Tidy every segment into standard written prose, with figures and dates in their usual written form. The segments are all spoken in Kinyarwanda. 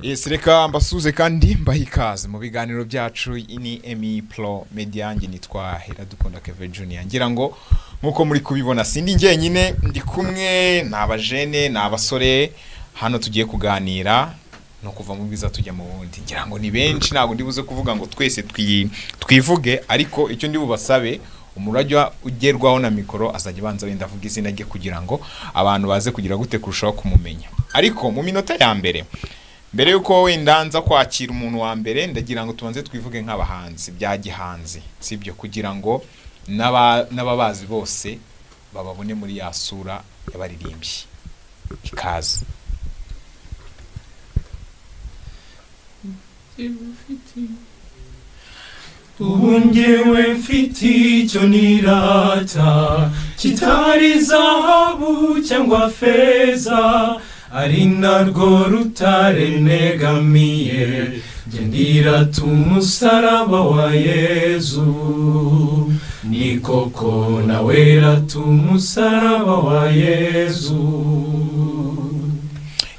Yes, reka mbasuze kandi mbahikaze mu biganiro byacu ini Emi Pro Media ngi nitwa Iradukunda Kevin Junior. Ngira ngo nkuko muri kubibona sindi njyenyine ndi kumwe n'abajene n'abasore hano tugiye kuganira no kuva mu biza tujya mu wundi. Ngira ngo ni benshi ntago ndibuze kuvuga ngo twese twivuge ariko icyo ndi bubasabe umurajya ugerwaho na mikoro azajya banza wenda avuga izina rye kugira ngo abantu baze kugira gute kurushaho kumumenya. Ariko mu minota ya mbere yuko wenda nza kwakira umuntu wa mbere ndagira ngo tubanze twivuge nk'abahanzi bya gihanzi sibyo kugira ngo n'ababazi bose bababone muri ya sura y'abaririmbyi. Ikaze. Ungewe mfiti icyo nirata kitari zahabu cyangwa feza ari narwo rutare negamiye gendira tumusaraba wa Yezu ni koko nawera tumusaraba wa Yezu.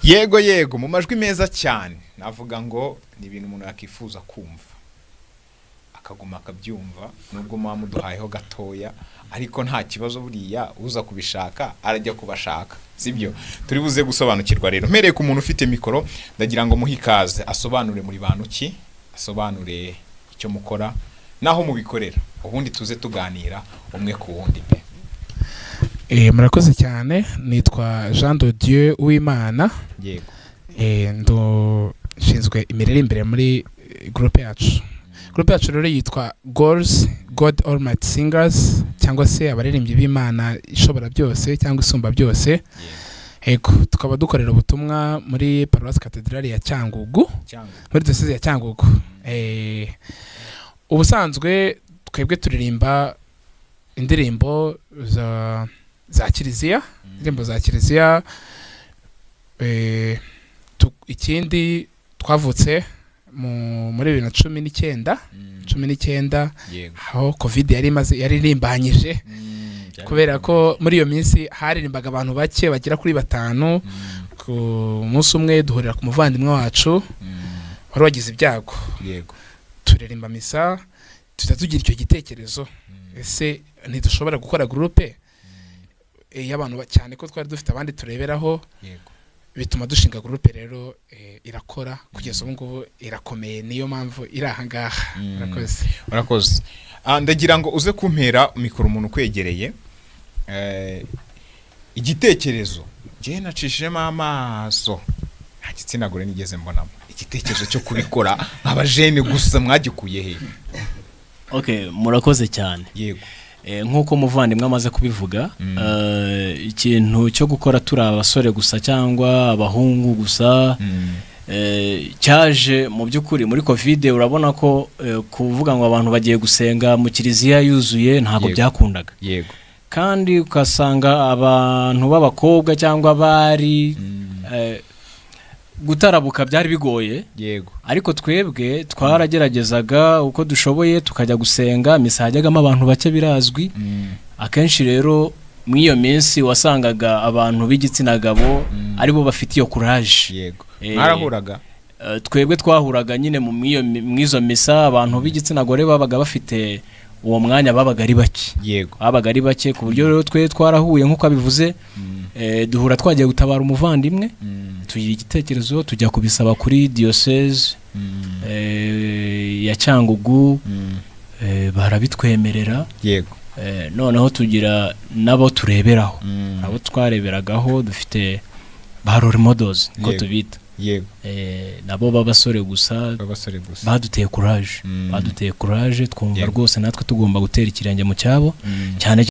Yego mu majwi meza cyane navuga ngo ni ibintu umuntu yakifuza kumva akaguma akabyumva nubwo muduhayeho gatoya ariko nta kibazo buriya uza kubishaka arajya kubashaka sibyo. Turi buze gusobanukirwa rero mpereye ku muntu ufite mikoro ndagira ngo muhikaze asobanure muri bantu ki asobanure icyo mukora naho mubikorera ubundi tuze tuganira umwe ku wundi pe. Murakoze cyane nitwa Jean de Dieu Uwimana. Yego. Ndo nshinzwe imirire imbere muri groupe yacu. Groupe yacu rero yitwa Goals God Almighty Singers cyangwa se abaririmbyi b'Imana ishobora byose cyangwa isumba byose. Ego tukaba dukorera ubutumwa muri Paroisse Cathedrale ya Cyangugu muri diocese ya Cyangugu. Ubusanzwe twebwe turirimba indirimbo za Kiliziya, indirimbo za Kiliziya. Ikindi twavutse muri 2019 aho covid yaririmbanyije kubera ko muri iyo minsi haririmbaga abantu bake bagera kuri 5 ku munsi umwe duhurira ku muvandimwe wacu wari wagize ibyago. Yego. Turirimba misa tutatugira icyo gitekerezo ese ntidushobora gukora groupe y'abantu cyane ko twari dufite abandi tureberaho. Yego. Bituma dushinga groupe rero irakora kugeza ubu ngubu irakomeye niyo mpamvu irahangaha. Urakoze. Ndagira ngo uze kumpera mikoro umuntu kwegereye igitekerezo je nacishijemo amaso nta gitsina gore nigeze mbonamo igitekerezo cyo kubikora nk'abajene gusa mwagikuye he? Okay, murakoze cyane. Yego. Nkuko muvandimwe amaze kubivuga ikintu cyo gukora turi abasore gusa cyangwa abahungu gusa cyaje mu by'ukuri muri covid. Urabona ko kuvuga ngo abantu bagiye gusenga mu Kiliziya yuzuye ntago byakundaga. Yego. Kandi ukasanga abantu b'abakobwa cyangwa bari gutarabuka byari bigoye. Yego. Ariko twebwe twarageragezaga uko dushoboye tukajya gusenga misa hajyagamo abantu bake birazwi. Akenshi rero mu iyo minsi wasangaga abantu b'igitsina gabo aribo bafite iyo courage. Yego. Marahuraga. Twebwe twahuraga nyine mu izo misa abantu b'igitsina gore babaga bafite uwo mwanya babaga ari bake. Yego. Babaga ari bake ku buryo rero twe twarahuye nkuko abivuze duhura twagiye gutabara umuvandimwe tugira igitekerezo tujya kubisaba kuri diocese ya Cyangugu barabitwemerera. Yego. Noneho tugira nabo tureberaho abo twareberagaho dufite ba role models ko tubita. Yego. Nabo babasore gusa baduteye courage twumva rwose natwe tugomba gutera ikirenge mu cyabo cyane